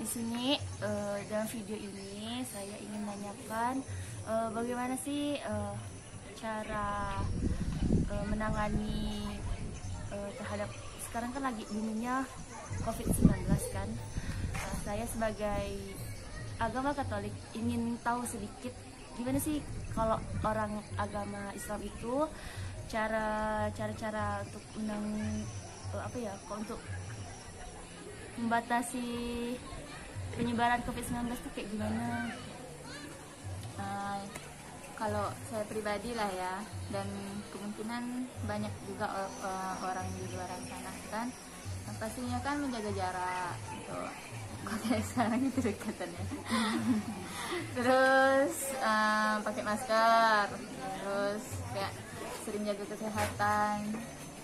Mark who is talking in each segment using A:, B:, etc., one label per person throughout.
A: Di sini dalam video ini saya ingin menanyakan bagaimana sih cara menangani terhadap sekarang kan lagi boomingnya COVID-19 kan. Saya sebagai agama Katolik ingin tahu sedikit gimana sih kalau orang agama Islam itu cara untuk untuk membatasi penyebaran COVID-19 itu kayak gimana?
B: Kalau saya pribadi lah ya, dan kemungkinan banyak juga orang di luar sana kan, pastinya kan menjaga jarak gitu. Kayak sekarang itu dekatannya. Terus pakai masker, terus kayak sering jaga kesehatan,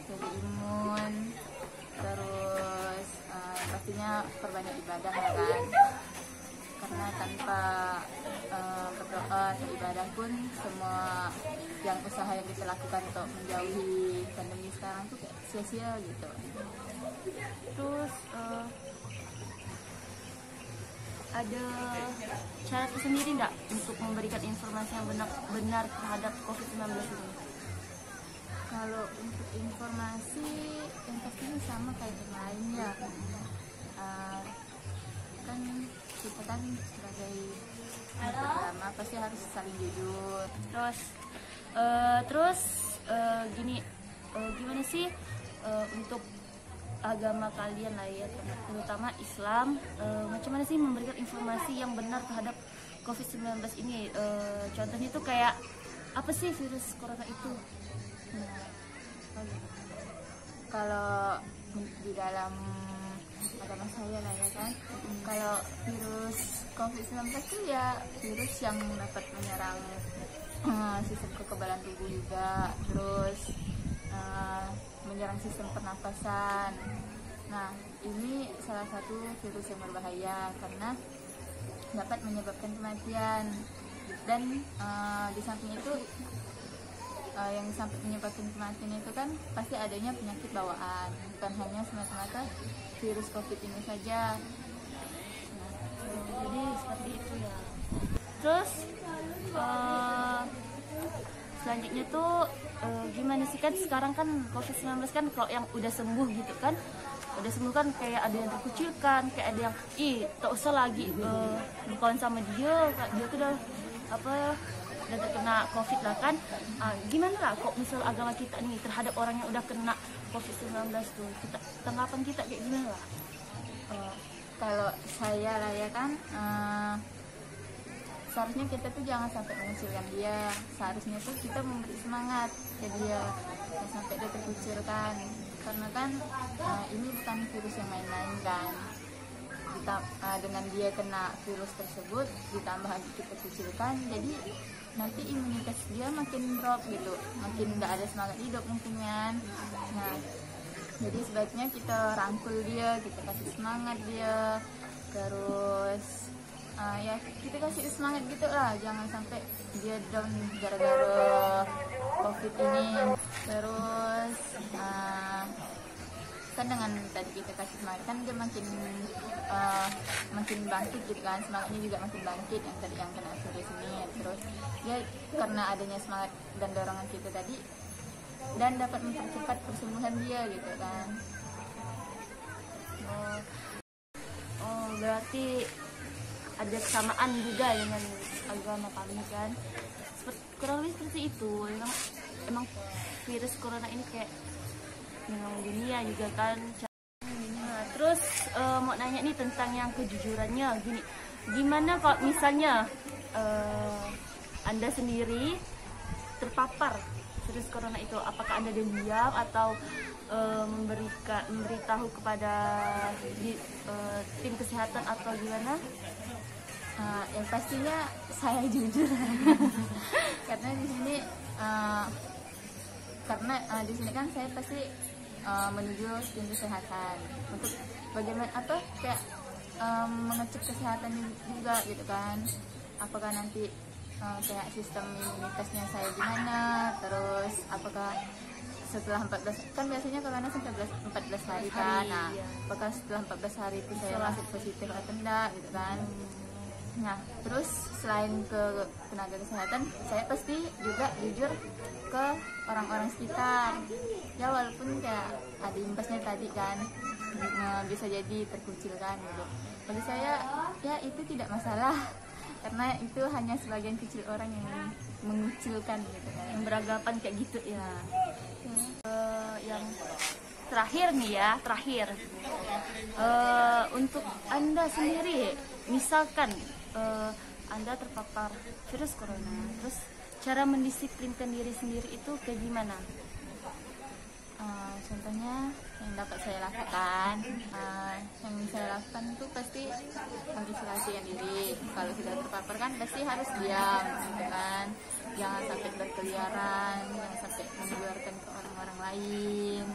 B: jaga imun, terus pastinya perbanyak ibadah ya kan, karena tanpa berdoa atau ibadah pun semua yang usaha yang kita lakukan untuk menjauhi pandemi sekarang tuh kayak sia-sia gitu.
A: Terus ada cara tersendiri nggak untuk memberikan informasi yang benar terhadap COVID-19 ini?
B: Kalau untuk informasi yang pastinya sama kayak yang lain ya, kan kita kan sebagai agama pasti harus saling jujur.
A: Terus gimana sih untuk agama kalian lah ya, terutama Islam, macam mana sih memberikan informasi yang benar terhadap COVID-19 ini? Contohnya itu kayak apa sih virus corona itu?
B: Kalau di dalam agama saya lah ya kan, kalau virus COVID-19 itu ya virus yang dapat menyerang sistem kekebalan tubuh juga, terus menyerang sistem pernafasan. Nah, ini salah satu virus yang berbahaya karena dapat menyebabkan kematian, dan di samping itu yang sampai menyebabkan kematian itu kan pasti adanya penyakit bawaan, bukan hanya semata-mata virus COVID ini saja.
A: Jadi seperti itu ya. Terus selanjutnya tuh gimana sih, kan sekarang kan COVID-19 kan kalau yang udah sembuh gitu kan, udah sembuh kan kayak ada yang terkucilkan, kayak ada yang tak usah lagi berkawan sama dia tuh udah udah terkena COVID lah kan. Gimana lah kok misal agama kita nih terhadap orang yang udah kena COVID-19 tuh, tanggapan kita kayak gimana lah?
B: Kalau saya lah ya kan, seharusnya kita tuh jangan sampai mengucilkan dia. Seharusnya tuh kita memberi semangat ke dia, jangan sampai dia terkucilkan, karena kan ini bukan virus yang main-main kan. Dengan dia kena virus tersebut ditambah lagi kita kucilkan, jadi nanti imunitas dia makin drop gitu, makin nggak ada semangat hidup mungkin kan. Nah, jadi sebaiknya kita rangkul dia, kita kasih semangat dia, terus ya kita kasih semangat gitu lah, jangan sampai dia down gara-gara COVID ini. Terus kan dengan tadi kita kasih semangat kan dia makin bangkit gitu kan, semangatnya juga makin bangkit yang tadi yang kena virus ini. Terus ya karena adanya semangat dan dorongan kita tadi, dan dapat mempercepat persembuhan dia gitu kan.
A: Berarti ada kesamaan juga dengan agama kami kan, kurang lebih seperti itu. Emang virus corona ini kayak menyerang dunia juga kan. Nah, terus mau nanya nih tentang yang kejujurannya gini, gimana kalau misalnya Anda sendiri terpapar virus corona itu, apakah Anda diam atau memberitahu kepada tim kesehatan atau gimana?
B: Yang pastinya saya jujur karena di sini kan saya pasti menuju tim kesehatan untuk bagaimana kayak mengecek kesehatan juga gitu kan, apakah nanti kayak sistem imunitasnya saya gimana, terus apakah setelah 14 kan biasanya corona sampai 14 hari kan. Nah,
A: iya.
B: apakah setelah 14 hari itu saya
A: Setelah-
B: masih positif atau enggak gitu kan. Nah, terus selain ke tenaga kesehatan, saya pasti juga jujur ke orang-orang sekitar. Ya walaupun kayak ada imbasnya tadi kan, bisa jadi terkucilkan gitu. Bagi saya ya itu tidak masalah, karena itu hanya sebagian kecil orang yang mengucilkan gitu kan.
A: Yang beranggapan kayak gitu ya. Yang terakhir nih ya, untuk Anda sendiri, misalkan Anda terpapar virus corona, terus cara mendisiplinkan diri sendiri itu kayak gimana?
B: Contohnya yang dapat saya lakukan, itu pasti mengisolasikan diri. Kalau sudah terpapar kan pasti harus diam, gitu kan. Jangan sampai berkeliaran, jangan sampai menularkan ke orang-orang lain.